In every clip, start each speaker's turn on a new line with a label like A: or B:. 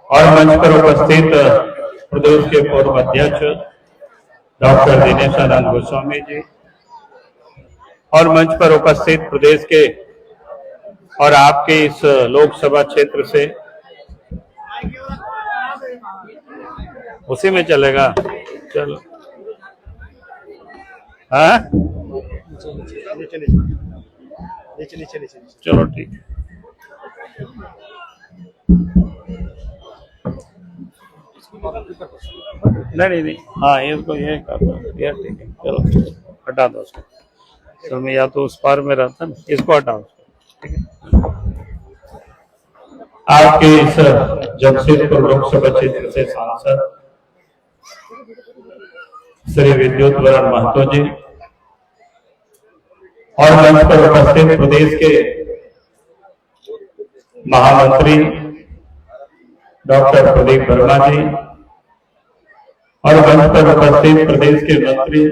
A: और मंच पर उपस्थित प्रदेश के पूर्व अध्यक्ष डॉक्टर दिनेशानंद गोस्वामी जी और मंच पर उपस्थित प्रदेश के और आपके इस लोकसभा क्षेत्र से उसी में चलेगा। चलो हाँ चलो ठीक है। नहीं हाँ इसको ये कर दो यार, ठीक है चलो हटा दो उसको। तो मैं या तो उस पार में रहता ना, इसको हटाओ ठीक है। आपके इस जमशेदपुर लोकसभा क्षेत्र से सांसद श्री विद्युत वरण महतो जी और मंच पर उपस्थित प्रदेश के महामंत्री डॉक्टर प्रदीप वर्मा जी और मंच पर उपस्थित प्रदेश के मंत्री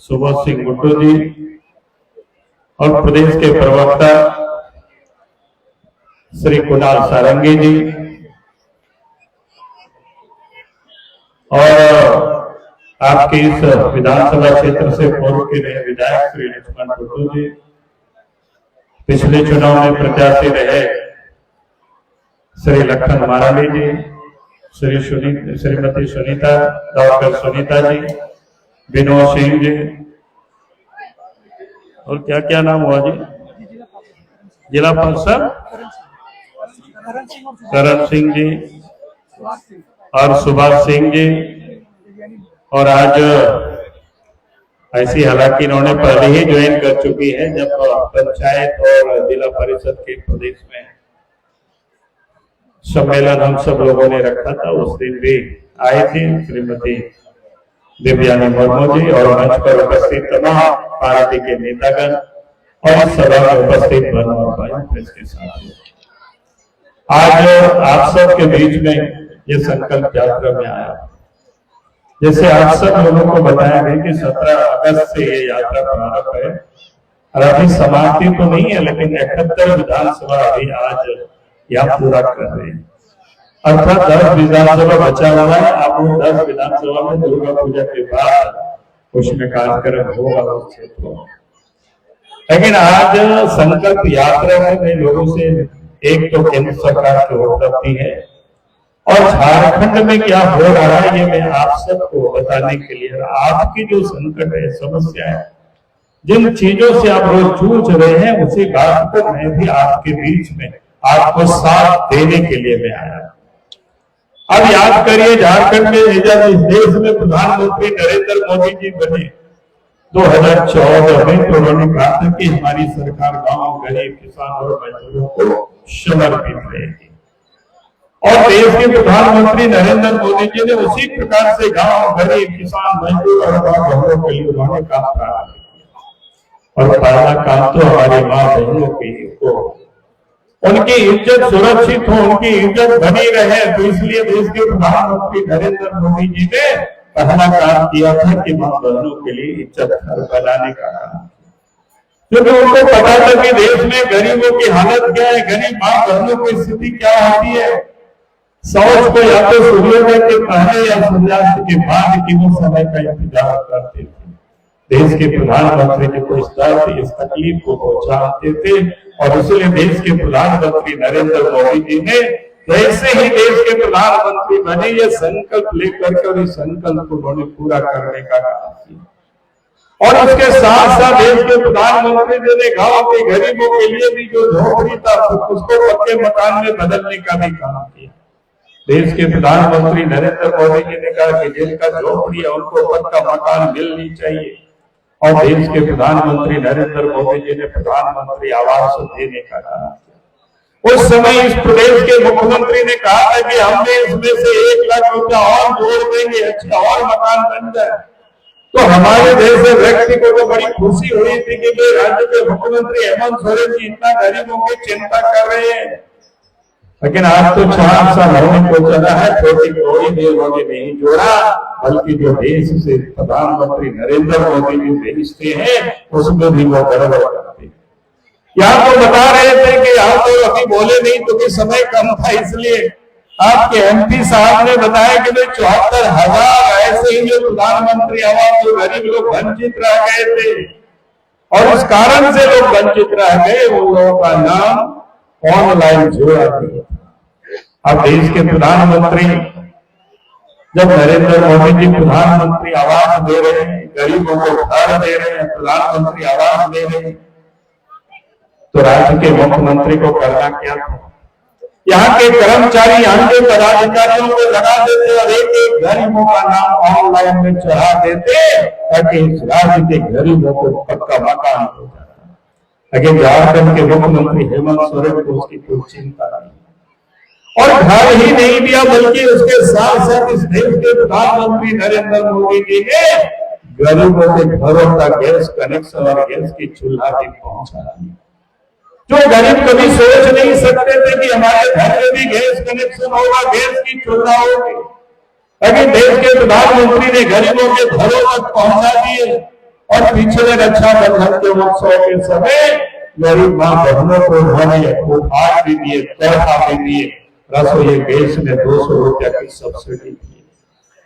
A: सुबोध सिंह गुड्डू जी और प्रदेश के प्रवक्ता श्री कुणाल सारंगी जी और आपके इस विधानसभा क्षेत्र से पूर्व के रहे विधायक श्री लक्ष्मण गुड्डू जी, पिछले चुनाव में प्रत्याशी रहे श्री लखन माराली जी, श्रीमती सुनीता डॉक्टर सुनीता जी, विनोद सिंह जी और क्या क्या नाम हुआ जी, जिला परिषद करण सिंह जी और सुभाष सिंह जी। और आज ऐसी हालांकि इन्होंने पहले ही ज्वाइन कर चुकी है, जब पंचायत और जिला परिषद के प्रदेश में सम्मेलन हम सब लोगों ने रखा था, उस दिन भी आए थे श्रीमती दिव्यानी मुर्मू जी और मंच पर उपस्थित तमाम पार्टी के नेतागण और सभा में उपस्थित भाई प्रेस के साथ आज आप सब के बीच में ये संकल्प यात्रा में आया। जैसे आप सब लोगों को बताया गया कि 17 अगस्त से ये यात्रा प्रारंभ है और अभी समाप्ति तो नहीं है, लेकिन 71 विधानसभा अभी आज यहाँ पूरा कर रहे हैं, अर्थात 10 विधानसभा बचा हुआ है। आप 10 विधानसभा में दुर्गा पूजा के बाद उसमें कार्यक्रम होगा उस क्षेत्र में। लेकिन आज संकल्प यात्रा में मैं लोगों से एक तो केंद्र सरकार की उपलब्धि है और झारखंड में क्या हो रहा है ये मैं आप सबको बताने के लिए, आपकी जो संकट है, समस्या है, जिन चीजों से आप रोज जूझ रहे हैं, उसी बात को मैं भी आपके बीच में आपको साथ देने के लिए मैं आया। अब याद करिए, झारखंड में जब इस देश में प्रधानमंत्री नरेंद्र मोदी जी बने 2014 में, तो उन्होंने कहा था कि हमारी सरकार गांव, गरीब, किसान और मजदूरों को समर्पित रहेगी और देश के प्रधानमंत्री नरेंद्र मोदी जी ने उसी प्रकार से गांव, गरीब, किसान, मजदूर और बहनों के लिए उन्होंने काम करा और पहला काम तो हमारी माँ बहनों की को उनकी इज्जत सुरक्षित हो, उनकी इज्जत बनी रहे, तो इसलिए देश के प्रधानमंत्री नरेंद्र मोदी जी ने पहला काम किया था कि माँ बहनों के लिए इज्जत घर बनाने का काम, क्योंकि उनको पता था कि देश में गरीबों की हालत क्या है, गरीब माँ बहनों की स्थिति क्या होती है। शौच को या तो सूर्योदय के पहले या सूर्यास्त के बाद की वो समय का इंतजार करते थे। देश के प्रधानमंत्री जी को इस तकलीफ को पहुंचाते थे और इसलिए देश के प्रधानमंत्री नरेंद्र मोदी जी ने जैसे ही देश के प्रधानमंत्री बने ये संकल्प लेकर के और इस संकल्प को उन्होंने पूरा करने का काम किया और उसके साथ साथ देश के प्रधानमंत्री जी ने गांव के गरीबों के लिए भी जो झोपड़ी था उसको पक्के मकान में बदलने का भी काम किया। देश के प्रधानमंत्री नरेंद्र मोदी जी ने कहा कि जिनका झोपड़ी है उनको पक्का मकान मिलनी चाहिए और देश के प्रधानमंत्री नरेंद्र मोदी जी ने प्रधानमंत्री आवास देने का काम किया। उस समय इस प्रदेश के मुख्यमंत्री ने कहा था कि हमने इसमें से 1 लाख रुपया और जोड़ देंगे, अच्छा और मकान बन जाए। तो हमारे जैसे व्यक्ति को तो बड़ी खुशी हुई थी कि राज्य के मुख्यमंत्री हेमंत सोरेन जी इतना गरीबों की चिंता कर रहे हैं, लेकिन आज तो 4 साल होने को चला है, छोटी करोड़ी भी उन्होंने नहीं जोड़ा, बल्कि जो देश से प्रधानमंत्री नरेंद्र मोदी जी भेजते हैं उसमें भी वो गड़बड़ करते हैं। यहाँ तो बता रहे थे कि यहाँ तो अभी बोले नहीं क्योंकि समय कम था, इसलिए आपके एमपी साहब ने बताया कि भाई 74,000 ऐसे ही जो प्रधानमंत्री आवास जो गरीब लोग वंचित रह गए थे और उस कारण से लोग वंचित रह गए, उन लोगों का नाम ऑनलाइन जोड़ा गया। अब देश के प्रधानमंत्री जब नरेंद्र मोदी जी प्रधानमंत्री आवास दे रहे हैं, गरीबों को घर दे रहे हैं, प्रधानमंत्री आवास दे रहे हैं, तो राज्य के मुख्यमंत्री को करना क्या था? यहाँ के कर्मचारी यहाँ के पदाधिकारियों को लगा देते और एक एक गरीबों का नाम ऑनलाइन में चढ़ा देते ताकि इस राज्य के गरीबों को पक्का मकान हो जाता। लेकिन झारखंड के मुख्यमंत्री हेमंत सोरेन को उसकी कोई चिंता नहीं और घर ही नहीं दिया, बल्कि उसके साथ साथ इस देश के प्रधानमंत्री नरेंद्र मोदी जी ने गरीबों के घरों तक गैस कनेक्शन और गैस की चूल्हा भी पहुंचा दिया। जो गरीब कभी सोच नहीं सकते थे कि हमारे घर में भी गैस कनेक्शन होगा, गैस की चूल्हा होगी, लेकिन देश के प्रधानमंत्री ने गरीबों के घरों तक पहुंचा दिए। और पिछले रक्षाबंधन के उत्सव के समय गरीब मां बहनों को उन्होंने उपहार भी दिए, तोहफा भी दिए, रसोई गैस में 200 रुपया की सब्सिडी दी।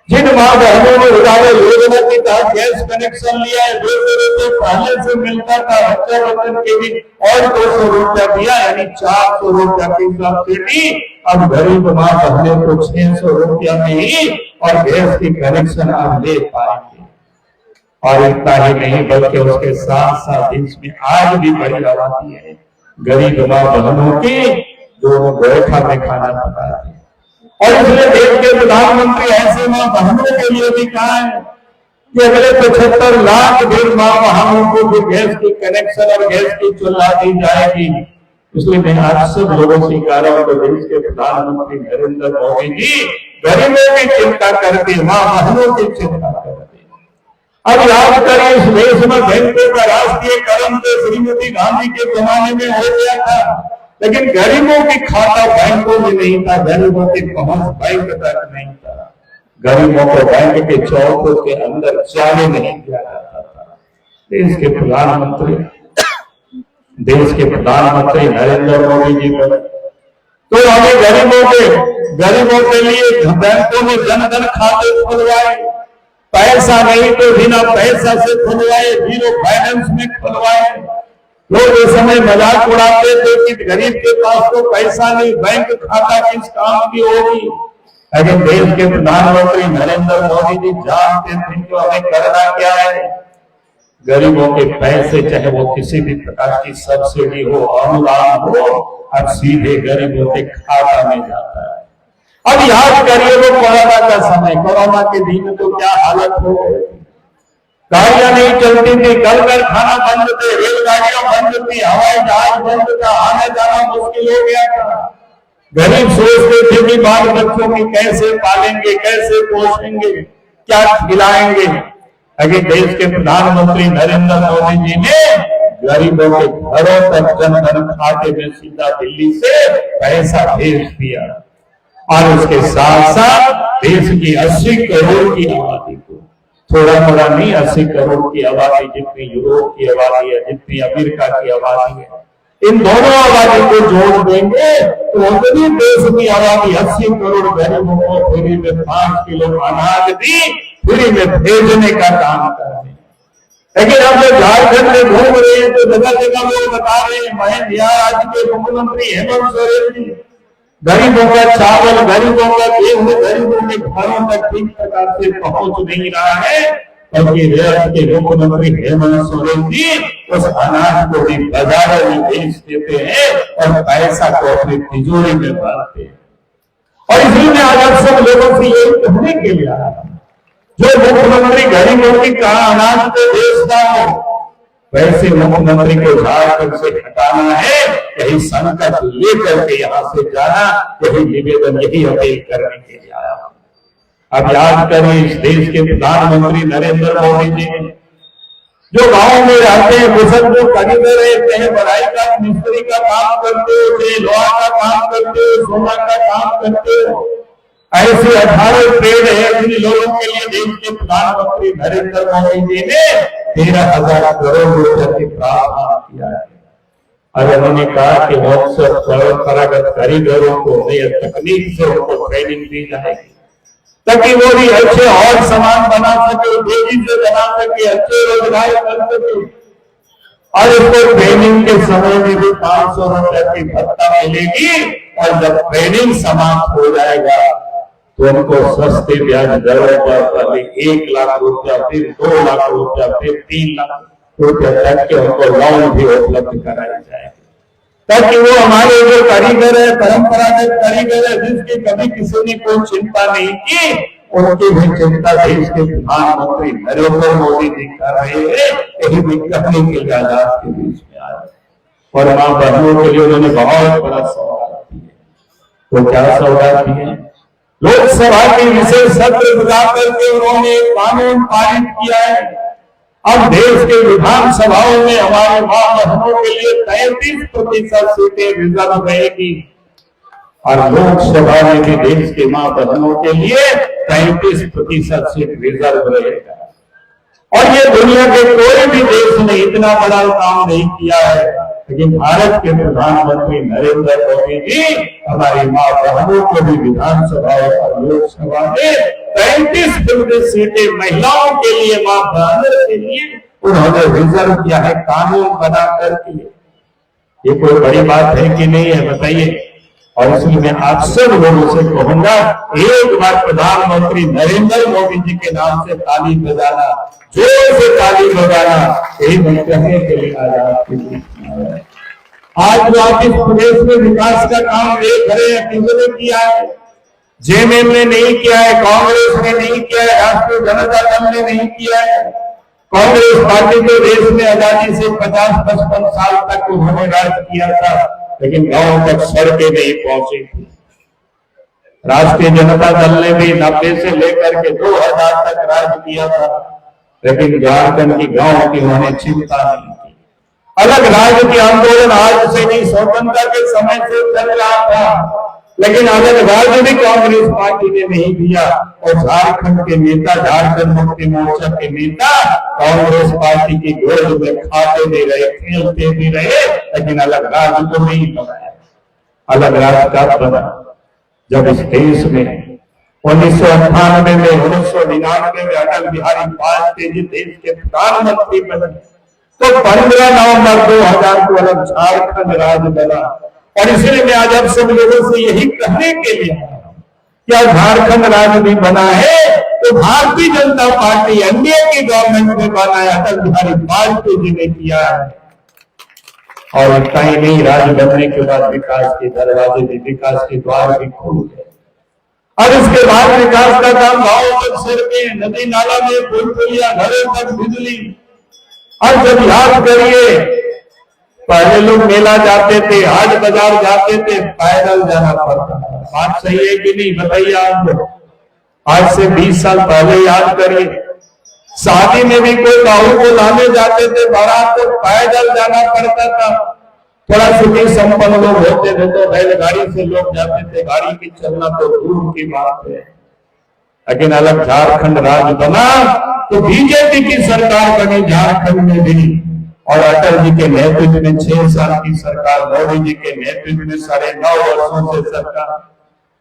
A: जिन मां बहनों ने उजाला योजना के तहत गैस कनेक्शन लिया है, 200 रुपये पहले से मिलता था, रक्षाबंधन के दिन और 200 रुपया दिया, यानी 400 रुपया की सब्सिडी। अब गरीब मां बहनों को 600 रुपया में ही और गैस की कनेक्शन अब ले पाएंगे। और इतना ही नहीं बल्कि उसके साथ साथ इसमें आज भी बड़ी आबादी है गरीब मां बहनों की जो गोरखा में खाना पकाती है। और इसलिए देश के प्रधानमंत्री ऐसे मां बहनों के लिए भी कहा है कि अगले 75 लाख गरीब मां बहनों को भी गैस की कनेक्शन और गैस की चूल्हा दी जाएगी। इसलिए मैं आज सब लोगों से कह रहा हूं कि देश के प्रधानमंत्री नरेंद्र मोदी जी गरीबों की चिंता करते, मां बहनों की चिंता करते। अब याद करें, इस देश में बैंकों का राष्ट्रीयकरण तो श्रीमती गांधी के जमाने में हो गया था, लेकिन गरीबों की खाता बैंकों में नहीं था, गरीबों की पहुंच बैंक तक नहीं था, गरीबों को बैंक के चौकों के अंदर जाने नहीं दिया जाता था। देश के प्रधानमंत्री नरेंद्र मोदी जी को तो हमें गरीबों के लिए बैंकों में जनधन खाते खुलवाए, पैसा नहीं तो बिना पैसा से खुलवाए, जीरो फाइनेंस में खुलवाए। लोग इस समय मजाक उड़ाते थे कि गरीब के पास तो पैसा नहीं, बैंक खाता किस काम की होगी। लेकिन देश के प्रधानमंत्री नरेंद्र मोदी जी जानते थे कि हमें करना क्या है। गरीबों के पैसे, चाहे वो किसी भी प्रकार की सब्सिडी हो, अनुदान हो, अब सीधे गरीबों के खाता में जाता है। अब याद करिए वो कोरोना का समय, कोरोना के दिन में तो क्या हालत हो गई थी, गाड़ियां नहीं चलती थी, घर खाना बंद थे, रेलगाड़ियां बंद थी, हवाई जहाज बंद था, आने जाना मुश्किल हो गया था। गरीब सोचते थे कि बाल बच्चों की कैसे पालेंगे, कैसे पोषेंगे, क्या खिलाएंगे। लेकिन देश के प्रधानमंत्री नरेंद्र मोदी जी ने गरीबों के घरों तक जनधन खाते में सीधा दिल्ली से पैसा भेज दिया। और उसके साथ साथ देश की 80 करोड़ की आबादी को, थोड़ा थोड़ा नहीं, 80 करोड़ की आबादी जितनी यूरोप की आबादी है, जितनी अमेरिका की आबादी है, इन दोनों आबादी को जोड़ देंगे तो उतनी देश की आबादी 80 करोड़ गरीबों को फ्री में 5 किलो अनाज दी, फ्री में भेजने का काम कर रहे हैं। लेकिन हम लोग झारखंड में घूम रहे हैं तो जगह जगह लोग बता रहे हैं, मैं बिहार राज्य के मुख्यमंत्री हेमंत सोरेन जी गरीबों का चावल, गरीबों का गेहूं, गरीबों के घरों तक ठीक प्रकार से पहुंच नहीं रहा है, बल्कि राज्य के मुख्यमंत्री हेमंत सोरेन जी उस अनाज को भी बाजारों में बेच देते हैं और पैसा को अपनी तिजोरी में भरते हैं। और इसलिए आज आप सब लोगों से यही कहने के लिए आया, जो मुख्यमंत्री गरीबों की कहा अनाज को बेचता हो, वैसे मुख्यमंत्री को झारखंड से हटाना है, यही संकल्प लेकर के यहाँ से जाना, यही निवेदन, यही अपील करने के लिए आया। अब याद करें, इस देश के प्रधानमंत्री नरेंद्र मोदी जी जो गांव में रहते हैं, कुशल जो खरीदे रहते हैं, बढ़ाई का मिस्त्री का काम करते हो, चाहे लोहा का काम करते हो, सोना का काम करते हो, ऐसे 18 ट्रेड है जिन लोगों के लिए देश के प्रधानमंत्री नरेंद्र मोदी जी ने 13,000 करोड़ रुपए की प्रावधान किया है। और उन्होंने कहा कि परंपरागत कारीगरों को नई तकनीक से उनको ट्रेनिंग दी जाएगी ताकि वो भी अच्छे और सामान बना सके, तेजी से बना सके, अच्छे रोजगार कर सके। और इसको ट्रेनिंग के समय में भी 500 रुपए की भत्ता मिलेगी और जब ट्रेनिंग समाप्त हो जाएगा तो उनको सस्ते ब्याज दरों पर पहले 1 लाख रुपया, फिर 2 लाख रुपया, फिर 3 लाख रुपया तक के उनको लोन भी उपलब्ध कराया जाएगा ताकि वो हमारे जो कारीगर है, परंपरागत कारीगर है, जिसकी कभी किसी ने कोई चिंता नहीं की, उनकी भी चिंता देश के प्रधानमंत्री नरेंद्र मोदी जी कर रहे हैं। यही भी कहने के लिए आजाद के बीच में आए और मां बहनों के लिए उन्होंने बहुत बड़ा सौगात दिए। तो क्या सौगात दिए? लोकसभा के विशेष सत्र बुला करके उन्होंने कानून पारित किया है। अब देश के विधानसभाओं में हमारे मां बहनों के लिए 33% सीटें रिजर्व रहेगी और लोकसभा में भी देश के मां बहनों के लिए 33% सीट रिजर्व रहेगा। और ये दुनिया के कोई भी देश ने इतना बड़ा काम नहीं किया है, लेकिन भारत के प्रधानमंत्री नरेंद्र मोदी जी हमारी मां बहनों को भी विधानसभा और लोकसभा में 33% सीटें महिलाओं के लिए, मां बहनों के लिए उन्होंने रिजर्व किया है कानून बना करके। ये कोई बड़ी बात है कि नहीं है, बताइए। और इसलिए मैं आप सब लोगों से कहूंगा, एक बार प्रधानमंत्री नरेंद्र मोदी जी के नाम से ताली बजाना, जोर से ताली बजाना, यही मैं कहने के लिए आजाद के लिए। आज जो आप इस प्रदेश में विकास का काम देख रहे हैं, किसने किया है? जेएमएम ने नहीं किया है, कांग्रेस ने नहीं किया है, राष्ट्रीय जनता दल ने नहीं किया है। कांग्रेस पार्टी तो देश में आजादी से 50-55 साल तक उन्होंने राज किया था, लेकिन गांव तक सड़कें नहीं पहुंची थी। राष्ट्रीय जनता दल ने भी 90 से लेकर के 2000 तक राज किया था, लेकिन झारखंड की गांव की उन्होंने चिंता नहीं की। अलग राज्य के आंदोलन आज से नहीं, स्वतंत्रता के समय से चल रहा था, लेकिन अलग राज्य भी कांग्रेस पार्टी ने नहीं दिया। और झारखंड के नेता, झारखंड मुक्ति मोर्चा के नेता कांग्रेस पार्टी की गोद में खाते भी रहे, खेलते भी रहे, लेकिन अलग राज्य को नहीं बनाया। अलग राज्य का बना जब इस देश में 1998 में, 1999 में अटल बिहारी वाजपेयी जी देश के प्रधानमंत्री बने, तो 15 नवंबर 2000 को अलग झारखंड राज्य बना। और इसलिए मैं आज आप सब लोगों से यही कहने के लिए क्या झारखंड राज्य भी बना है तो भारतीय जनता पार्टी एनडीए की गवर्नमेंट ने बना है, अटल बिहारी वाजपेयी जी ने किया है। और इतना ही नहीं, राज्य बनने के बाद विकास के दरवाजे भी, विकास के द्वार भी खोल गए। और इसके बाद विकास का काम गांव तक, सड़कें, नदी नाला में, पुल पुलिया, घरों तक बिजली। और जब याद करिए, पहले लोग मेला जाते थे, आज बाजार जाते थे, पैदल जाना पड़ता था। बात सही है कि नहीं, बताइए आप लोग। आज से 20 साल पहले याद करिए, शादी में भी कोई बहू को लाने जाते थे, बारात को पैदल जाना पड़ता था। थोड़ा सुखी संपन्न लोग होते थे तो बैलगाड़ी से लोग जाते थे, गाड़ी की चलना तो दूर की बात है। लेकिन अलग झारखंड राज्य बना तो बीजेपी की सरकार बनी झारखंड में भी, और अटल जी के नेतृत्व में 6 साल की सरकार, मोदी जी के नेतृत्व में 9.5 वर्षों से सरकार,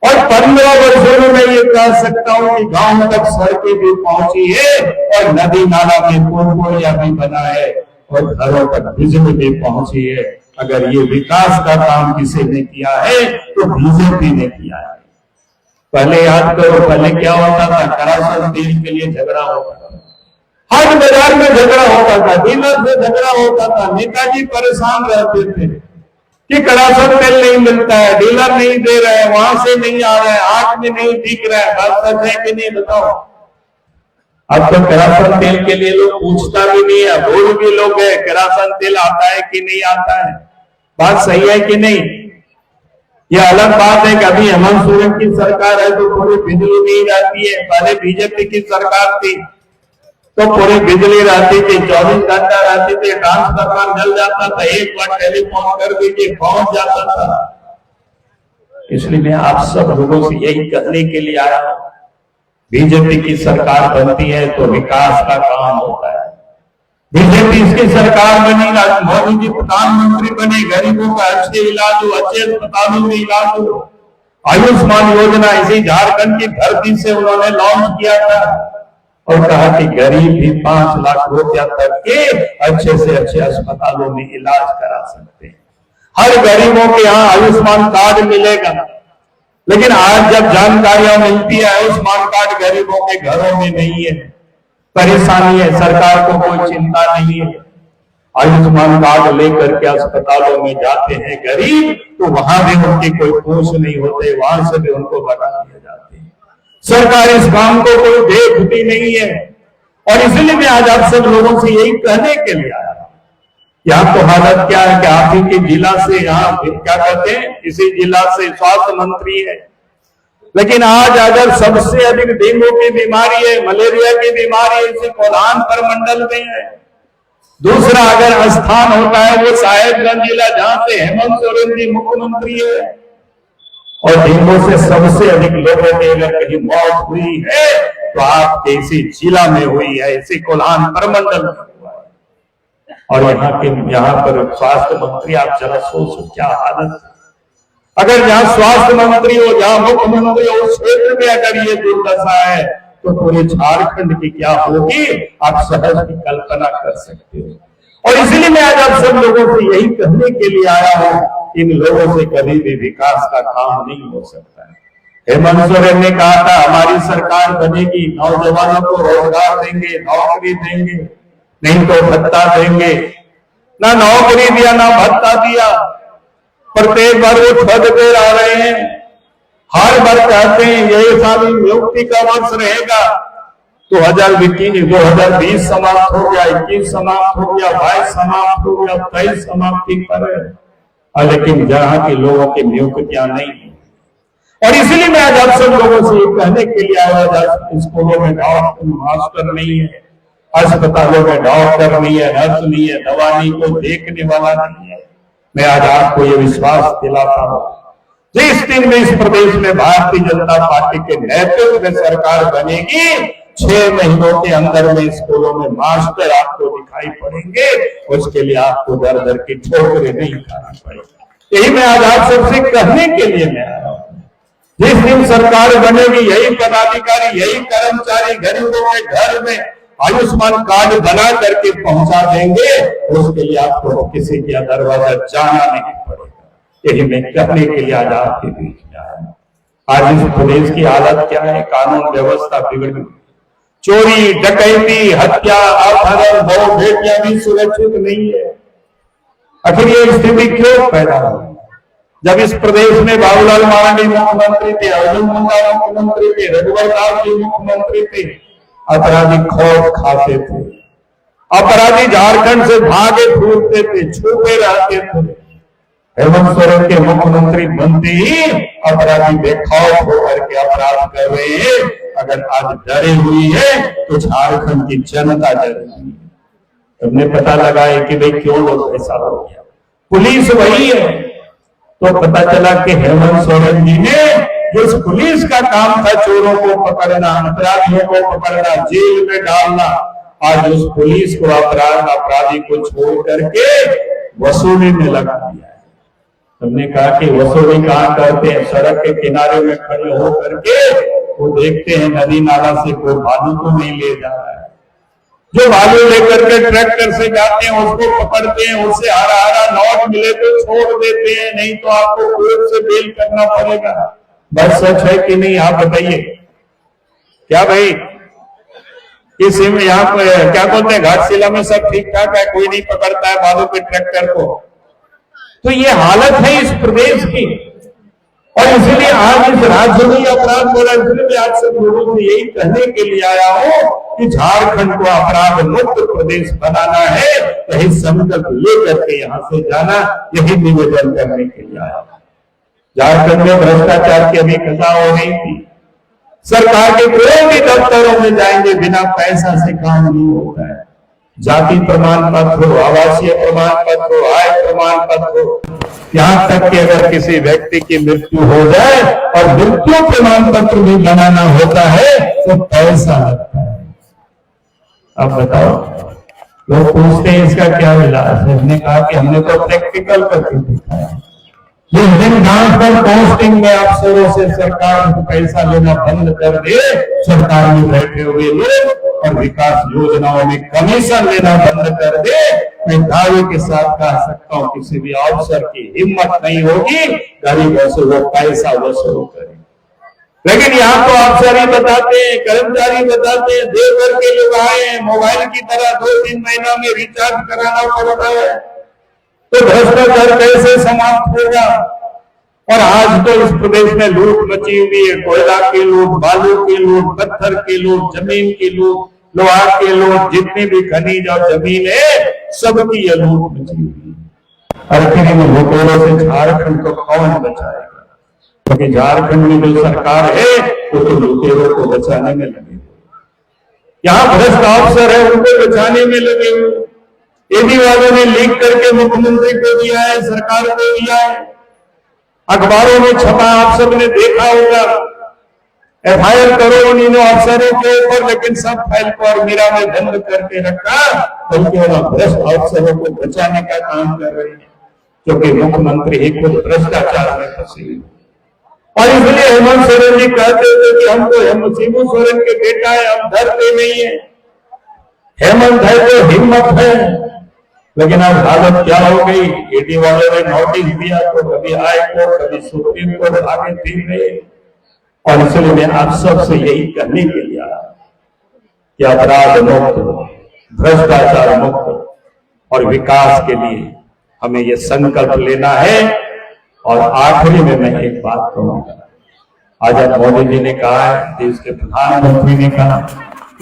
A: और 15 वर्षों में मैं ये कह सकता हूं कि गांव तक सड़कें भी पहुंची है और नदी नाला में पुल पुलिया भी बना है और घरों तक बिजली भी पहुंची है। अगर ये विकास का काम किसी ने किया है तो बीजेपी ने किया है। पहले याद करो, पहले क्या होता था? करासन तेल के लिए झगड़ा होता था, हर बाजार में झगड़ा होता था, डीलर से झगड़ा होता था। नेताजी परेशान रहते थे कि करासन तेल नहीं मिलता है, डीलर नहीं दे रहे, वहां से नहीं आ रहा है, आंख में नहीं दिख रहा है। बात सच है कि नहीं, बताओ। अब तो करासन तेल के लिए लोग पूछता भी नहीं है, भूल भी लोग है करासन तेल आता है कि नहीं आता है। बात सही है कि नहीं? यह अलग बात है कि अभी हेमंत सोरेन की सरकार है तो पूरी बिजली नहीं जाती है। पहले बीजेपी की सरकार थी तो पूरी बिजली रहती थी, 24 घंटा रहती थी, ट्रांसफार्मर जल जाता था, एक बार टेलीफोन कर दीजिए पहुंच जाता था। इसलिए मैं आप सब लोगों से यही कहने के लिए आया हूं, बीजेपी की सरकार बनती है तो विकास का काम होता है। बीजेपी इसकी सरकार बनी, मोदी जी प्रधानमंत्री बने, गरीबों का अच्छे इलाज हो, अच्छे अस्पतालों में इलाज हो। आयुष्मान योजना इसी झारखंड की धरती से उन्होंने लॉन्च किया था और कहा कि गरीब भी 5 लाख रुपया तक के अच्छे से अच्छे अस्पतालों में इलाज करा सकते हैं। हर गरीबों के यहाँ आयुष्मान कार्ड मिलेगा। लेकिन आज जब जानकारियां मिलती है आयुष्मान कार्ड गरीबों के घरों में नहीं है, परेशानी है, सरकार को कोई चिंता नहीं है। आयुष्मान कार्ड लेकर के अस्पतालों में जाते हैं गरीब, तो वहां भी उनकी कोई पूछ नहीं होते, वहां से भी उनको भगा दिए जाते हैं। सरकार इस काम को कोई देखती नहीं है। और इसलिए मैं आज आप सब लोगों से यही कहने के लिए आया। यहाँ तो हालत क्या है कि आप ही के जिला से, यहाँ क्या कहते हैं, इसी जिला से स्वास्थ्य मंत्री है, लेकिन आज अगर सबसे अधिक डेंगू की बीमारी है, मलेरिया की बीमारी है, इसी कोल्हान प्रमंडल में है। दूसरा अगर स्थान होता है वो साहेबगंज जिला, जहां से हेमंत सोरेन जी मुख्यमंत्री है। और डेंगू से सबसे अधिक लोगों की अगर कहीं मौत हुई है तो आपके इसी जिला में हुई है, इसी कोल्हान प्रमंडल में हुआ है। और यहाँ पर स्वास्थ्य मंत्री, आप जरा सोचो क्या हालत है। अगर जहां स्वास्थ्य मंत्री हो, जहां मुख्यमंत्री हो, उस क्षेत्र में अगर ये दुर्दशा है तो पूरे झारखंड की क्या होगी, आप सहज की कल्पना कर सकते हो। और इसलिए मैं आज आप सब लोगों से यही कहने के लिए आया हूं, इन लोगों से कभी भी विकास का काम नहीं हो सकता है। हेमंत सोरेन ने कहा था हमारी सरकार बनेगी, नौजवानों को रोजगार देंगे, नौकरी देंगे, नहीं तो भत्ता देंगे। ना नौकरी दिया ना भत्ता दिया। प्रत्येक बार वो ठग कर आ रहे हैं। हर बार कहते हैं यही साल नियुक्ति का वर्ष रहेगा। 2020 समाप्त हो गया, 21 समाप्त हो गया, 22 समाप्त हो गया, 23 समाप्ति पर है, लेकिन जहां के लोगों की नियुक्तियां नहीं। और इसलिए मैं आज आप सब लोगों से ये कहने के लिए आया, स्कूलों में डॉक्टर मास्टर नहीं है, अस्पतालों में डॉक्टर नहीं है, नर्स नहीं है, दवा नहीं, कोई देखने वाला नहीं है। मैं आज आपको ये विश्वास दिलाता हूं, जिस दिन में इस प्रदेश में भारतीय जनता पार्टी के नेतृत्व में सरकार बनेगी, 6 महीनों के अंदर में स्कूलों में मास्टर आपको दिखाई पड़ेंगे। उसके लिए आपको दर दर की ठोकरें नहीं खानी पड़ेगी। यही मैं आज आप सबसे कहने के लिए मैं आया हूं। जिस दिन सरकार बनेगी, यही पदाधिकारी, यही कर्मचारी गरीबों के घर में आयुष्मान कार्ड बना करके पहुंचा देंगे। उसके लिए आपको किसी के दरवाजा जाना नहीं पड़ेगा। यही मैं कहने के लिए आज आपके बीच में आया। आज इस प्रदेश की हालत क्या है, कानून व्यवस्था बिगड़ गई, चोरी डकैती हत्या अपहरण, 2 बेटियां भी सुरक्षित नहीं है। आखिर ये स्थिति क्यों पैदा हुई? जब इस प्रदेश में बाबूलाल मारंडी मुख्यमंत्री थे, अर्जुन मुंडा मुख्यमंत्री थे, रघुवर दास जी मुख्यमंत्री थे, अपराधी खौफ खाते थे, अपराधी झारखंड से भागे फूटते थे, छुपे रहते थे। हेमंत सोरेन के मुख्यमंत्री बनते ही अपराधी बेखौफ होकर के अपराध कर रहे हैं। अगर आज डरे हुई है तो झारखंड की जनता डर रही है। तुमने पता लगाया कि भाई क्यों लोग ऐसा हो गया। पुलिस वही है, तो पता चला कि हेमंत सोरेन जी ने जिस पुलिस का काम था चोरों को पकड़ना, अपराधियों को पकड़ना, जेल में डालना, आज उस पुलिस को अपराधी को छोड़ करके वसूली में लगा दिया है। तुमने कहा कि वसूली कहाँ करते हैं? सड़क के किनारे में खड़े हो करके वो देखते हैं नदी नाला से कोई बालू तो नहीं ले जा रहा है। जो बालू लेकर के ट्रैक्टर से जाते हैं उसको पकड़ते हैं, उससे हरा हरा नोट मिले तो छोड़ देते हैं, नहीं तो आपको कोर्ट से बेल करना पड़ेगा। बस सच है कि नहीं, आप बताइए। क्या भाई इस यहाँ पे क्या बोलते हैं, घाटशिला में सब ठीक ठाक है, कोई नहीं पकड़ता है बालू के ट्रैक्टर को। तो ये हालत है इस प्रदेश की। और इसलिए आज इस राज्य में अपराध हो रहा है। इसलिए मैं आप सब लोगों से यही कहने के लिए आया हूं कि झारखंड को अपराध मुक्त प्रदेश बनाना है। यही संकल्प लेकर के यहाँ से जाना, यही निवेदन करने के लिए आया। झारखंड में भ्रष्टाचार की अभी कथा हो रही थी। सरकार के कोई भी दफ्तरों में जाएंगे, बिना पैसा से काम नहीं होता है। जाति प्रमाण पत्र हो, आवासीय प्रमाण पत्र हो, आय प्रमाण पत्र हो, यहाँ तक कि अगर किसी व्यक्ति की मृत्यु हो जाए और मृत्यु प्रमाण पत्र भी बनाना होता है तो पैसा लगता है। अब बताओ, लोग पूछते हैं इसका क्या इलाज है, हमने कहा कि हमने तो प्रैक्टिकल करके दिखा है। जिस दिन गांव पर पोस्टिंग में अफसरों से सरकार पैसा लेना बंद कर दे, सरकार में बैठे हुए लोग और विकास योजनाओं में कमीशन लेना बंद कर दे, मैं दावे के साथ कह सकता हूं किसी भी अफसर की हिम्मत नहीं होगी गरीबों से वो पैसा वसूल करे। लेकिन यहाँ तो अफसर ही बताते हैं, कर्मचारी बताते हैं, देव भर के लोग आए, मोबाइल की तरह 2-3 महीना में रिचार्ज कराना पड़ता है, तो भ्रष्टाचार कैसे समाप्त होगा। और आज तो इस प्रदेश में लूट मची हुई है, कोयला की लूट, बालू की लूट, पत्थर की लूट, जमीन की लूट, लोहा की लूट, जितनी भी खनिज और जमीन है सबकी ये लूट मची हुई है। आखिर इन लुटेरों से झारखंड को कौन बचाएगा, क्योंकि झारखंड में जो सरकार है वो तो लुटेरों को बचाने में लगे, यहाँ भ्रष्ट अफसर है उनको बचाने में लगे हुए। एबी वालों ने लीक करके मुख्यमंत्री को दिया है, सरकार को दिया है, अखबारों में छपा, आप सबने देखा होगा। FIR करो इन अफसरों के ऊपर, लेकिन सब फाइल को और मीरा में बंद करके रखा, बल्कि भ्रष्ट अफसरों को बचाने का काम कर रहे हैं, क्योंकि मुख्यमंत्री ही खुद भ्रष्टाचार में फंसे हुए। और इसलिए हेमंत सोरेन जी कहते थे कि हमको शिबू सोरेन के बेटा है, हम डरते नहीं है, हेमंत है तो हिम्मत है। लेकिन अब हालत क्या हो गई, ईडी वालों ने नोटिस दिया तो कभी हाई कोर्ट, कभी सुप्रीम कोर्ट आगे फिर गए। और इसलिए मैं आप सबसे यही कहने के लिए आया कि अपराध मुक्त, भ्रष्टाचार मुक्त और विकास के लिए हमें ये संकल्प लेना है। और आखिरी में मैं एक बात कहूंगा, आज अब मोदी जी ने कहा है, देश के प्रधानमंत्री ने कहा,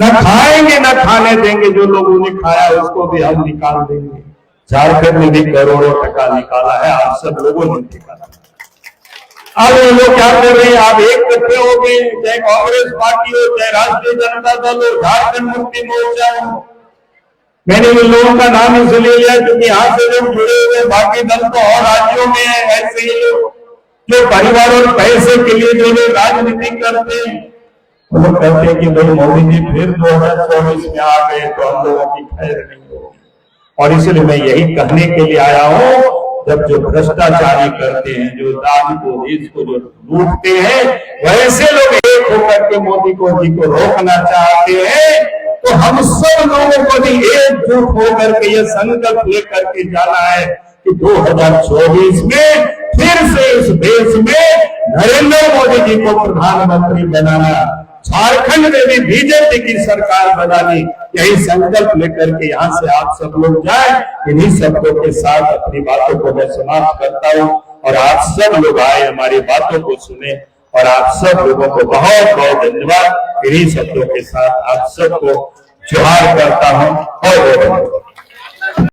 A: न खाएंगे न खाने देंगे, जो लोगों ने खाया उसको भी हम निकाल देंगे। झारखंड में भी करोड़ों टका निकाला है, आप सब लोगों ने निकाला। अब ये लोग क्या कर रहे हैं, आप एक इकट्ठे हो गए, चाहे कांग्रेस पार्टी हो, चाहे राष्ट्रीय जनता दल हो, झारखंड मुक्ति मोर्चा हो। मैंने इन लोगों का नाम इसलिए लिया क्योंकि यहाँ से लोग जुड़े हुए, बाकी दल तो और राज्यों में है, ऐसे ही लोग जो परिवार और पैसे के लिए जो लोग राजनीति करते हैं, वो लोग कहते हैं कि भाई मोदी जी फिर 2024 में आ गए तो हम लोगों की खैर नहीं होगी। और इसलिए मैं यही कहने के लिए आया हूँ, जब जो भ्रष्टाचारी करते हैं, जो दान को, देश को जो लूटते हैं, वैसे लोग एक होकर के मोदी जी को रोकना चाहते हैं, तो हम सब लोगों को भी एकजुट होकर के ये संकल्प लेकर के जाना है कि 2024 में फिर से इस देश में नरेंद्र मोदी जी को प्रधानमंत्री बनाना, झारखंड में भी बीजेपी की सरकार बनानी, यही संकल्प लेकर के यहाँ से आप सब लोग जाए। इन्हीं शब्दों के साथ अपनी बातों को मैं समाप्त करता हूँ और आप सब लोग आए, हमारी बातों को सुने, और आप सब लोगों को बहुत बहुत धन्यवाद। इन्हीं शब्दों के साथ आप सबको जोहार करता हूँ।